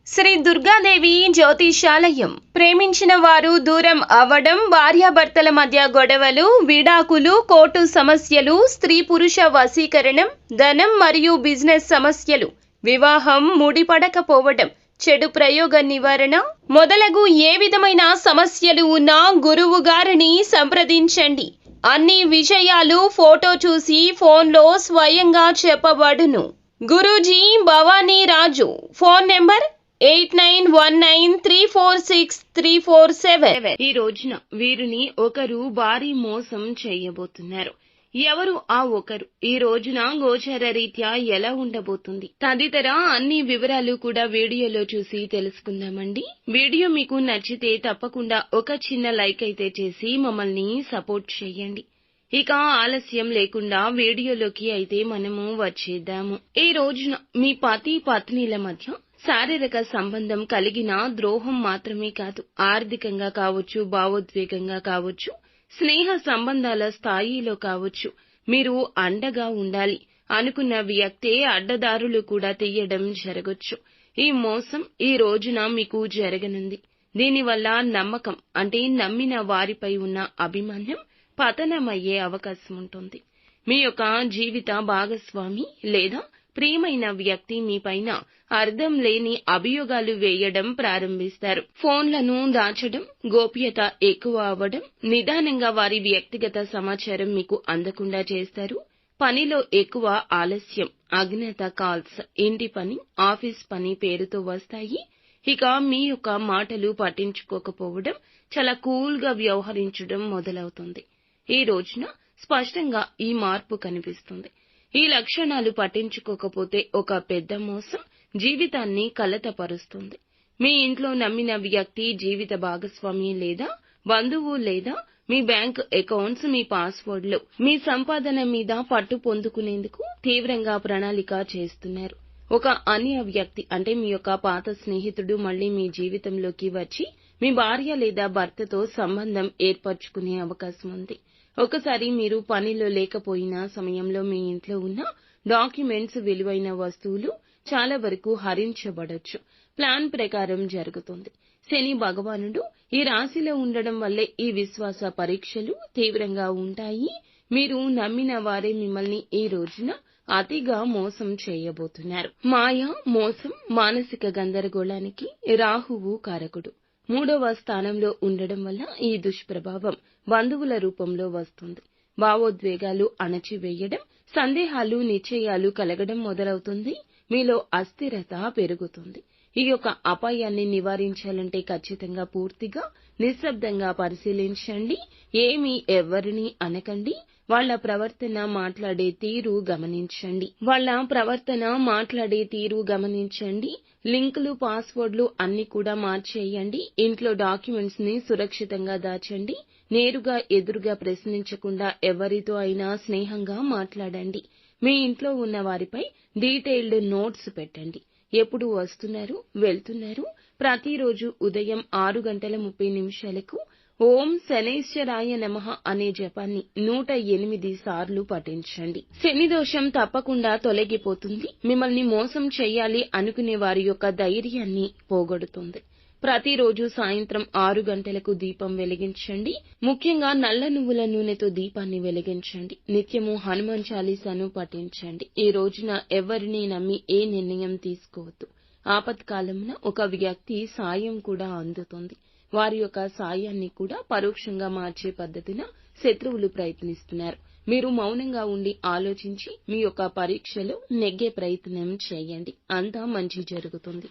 శ్రీ దుర్గాదేవి జ్యోతిషాలయం. ప్రేమించిన వారు దూరం అవ్వడం, భార్యాభర్తల మధ్య గొడవలు, విడాకులు, కోర్టు సమస్యలు, స్త్రీ పురుష వశీకరణం, ధనం మరియు బిజినెస్ సమస్యలు, వివాహం ముడిపడకపోవడం, చెడు ప్రయోగ నివారణ మొదలగు ఏ విధమైన సమస్యలు ఉన్నా గురువు గారిని సంప్రదించండి. అన్ని విషయాలు ఫోటో చూసి ఫోన్లో స్వయంగా చెప్పబడును. గురూజీ భవానీ రాజు. Phone number 8919346347. ఈ రోజున వీరిని ఒకరు భారీ మోసం చేయబోతున్నారు. ఎవరు ఆ ఒకరు? ఈ రోజున గోచర రీత్యా ఎలా ఉండబోతుంది తదితర అన్ని వివరాలు కూడా వీడియోలో చూసి తెలుసుకుందామండి. వీడియో మీకు నచ్చితే తప్పకుండా ఒక చిన్న లైక్ అయితే చేసి మమ్మల్ని సపోర్ట్ చేయండి. ఇక ఆలస్యం లేకుండా వీడియోలోకి అయితే మనము వచ్చేద్దాము. ఈ రోజున మీ పతి పత్నిల మధ్య శారీరక సంబంధం కలిగిన ద్రోహం మాత్రమే కాదు, ఆర్థికంగా కావచ్చు, భావోద్వేగంగా కావచ్చు, స్నేహ సంబంధాల స్థాయిలో కావచ్చు, మీరు అండగా ఉండాలి అనుకున్న వ్యక్తే అడ్డదారులు కూడా తీయడం జరగొచ్చు. ఈ మోసం ఈ రోజున మీకు జరగనుంది. దీనివల్ల నమ్మకం అంటే నమ్మిన వారిపై ఉన్న అభిమానం పతనమయ్యే అవకాశం ఉంటుంది. మీ యొక్క జీవిత భాగస్వామి లేదా ప్రియమైన వ్యక్తి మీపైన అర్థం లేని అభియోగాలు వేయడం ప్రారంభిస్తారు. ఫోన్లను దాచడం, గోప్యత ఎక్కువ అవ్వడం, నిదానంగా వారి వ్యక్తిగత సమాచారం మీకు అందకుండా చేస్తారు. పనిలో ఎక్కువ ఆలస్యం, అజ్ఞాత కాల్స్, ఇంటి పని, ఆఫీస్ పని పేరుతో వస్తాయి. ఇక మీ యొక్క మాటలు పట్టించుకోకపోవడం, చాలా కూల్గా వ్యవహరించడం మొదలవుతుంది. ఈ రోజున స్పష్టంగా ఈ మార్పు కనిపిస్తుంది. ఈ లక్షణాలు పట్టించుకోకపోతే ఒక పెద్ద మోసం జీవితాన్ని కలతపరుస్తుంది. మీ ఇంట్లో నమ్మిన వ్యక్తి జీవిత భాగస్వామి లేదా బంధువు లేదా మీ బ్యాంక్ అకౌంట్స్, మీ పాస్వర్డ్లు, మీ సంపాదన మీద పట్టు పొందుకునేందుకు తీవ్రంగా ప్రణాళిక చేస్తున్నారు. ఒక అన్య వ్యక్తి అంటే మీ యొక్క పాత స్నేహితుడు మళ్లీ మీ జీవితంలోకి వచ్చి మీ భార్య లేదా భర్తతో సంబంధం ఏర్పరచుకునే అవకాశం ఉంది. ఒకసారి మీరు పనిలో లేకపోయిన సమయంలో మీ ఇంట్లో ఉన్న డాక్యుమెంట్స్, విలువైన వస్తువులు చాలా వరకు హరించబడొచ్చు. ప్లాన్ ప్రకారం జరుగుతుంది. శని భగవానుడు ఈ రాశిలో ఉండడం వల్లే ఈ విశ్వాస పరీక్షలు తీవ్రంగా ఉంటాయి. మీరు నమ్మిన వారే మిమ్మల్ని ఈ రోజున అతిగా మోసం చేయబోతున్నారు. మాయ, మోసం, మానసిక గందరగోళానికి రాహువు కారకుడు. 3వ స్థానంలో ఉండడం వల్ల ఈ దుష్ప్రభావం బంధువుల రూపంలో వస్తుంది. భావోద్వేగాలు అణచివేయడం, సందేహాలు, నిశ్చయాలు కలగడం మొదలవుతుంది. మీలో అస్థిరత పెరుగుతుంది. ఈ యొక్క అపాయాన్ని నివారించాలంటే ఖచ్చితంగా పూర్తిగా నిశ్శబ్దంగా పరిశీలించండి. ఏమీ ఎవరిని అనకండి. వాళ్ళ ప్రవర్తన, మాట్లాడే తీరు గమనించండి. లింకులు, పాస్వర్డ్లు అన్ని కూడా మార్చేయండి. ఇంట్లో డాక్యుమెంట్స్ ని సురక్షితంగా దాచండి. నేరుగా ఎదురుగా ప్రశ్నించకుండా ఎవరితో అయినా స్నేహంగా మాట్లాడండి. మీ ఇంట్లో ఉన్న వారిపై డీటెయిల్డ్ నోట్స్ పెట్టండి. ఎప్పుడు వస్తున్నారు, వెళ్తున్నారు, ప్రతిరోజు ఉదయం 6:30 ఓం శనైశ్వరాయ నమః అనే జపాన్ని 108 సార్లు పఠించండి. శని దోషం తప్పకుండా తొలగిపోతుంది. మిమ్మల్ని మోసం చేయాలి అనుకునే వారి యొక్క ధైర్యాన్ని పోగొడుతుంది. ప్రతిరోజు సాయంత్రం 6 గంటలకు దీపం వెలిగించండి. ముఖ్యంగా నల్ల నువ్వుల నూనెతో దీపాన్ని వెలిగించండి. నిత్యము హనుమాన్ చాలీసాను పఠించండి. ఈ రోజున ఎవరిని నమ్మి ఏ నిర్ణయం తీసుకోవద్దు. ఆపత్కాలమున ఒక వ్యక్తి సాయం కూడా అందుతుంది. వారి యొక్క సాయాన్ని కూడా పరోక్షంగా మార్చే పద్ధతిన శత్రువులు ప్రయత్నిస్తున్నారు. మీరు మౌనంగా ఉండి ఆలోచించి మీ యొక్క పరీక్షలో నెగ్గే ప్రయత్నం చేయండి. అంతా మంచి జరుగుతుంది.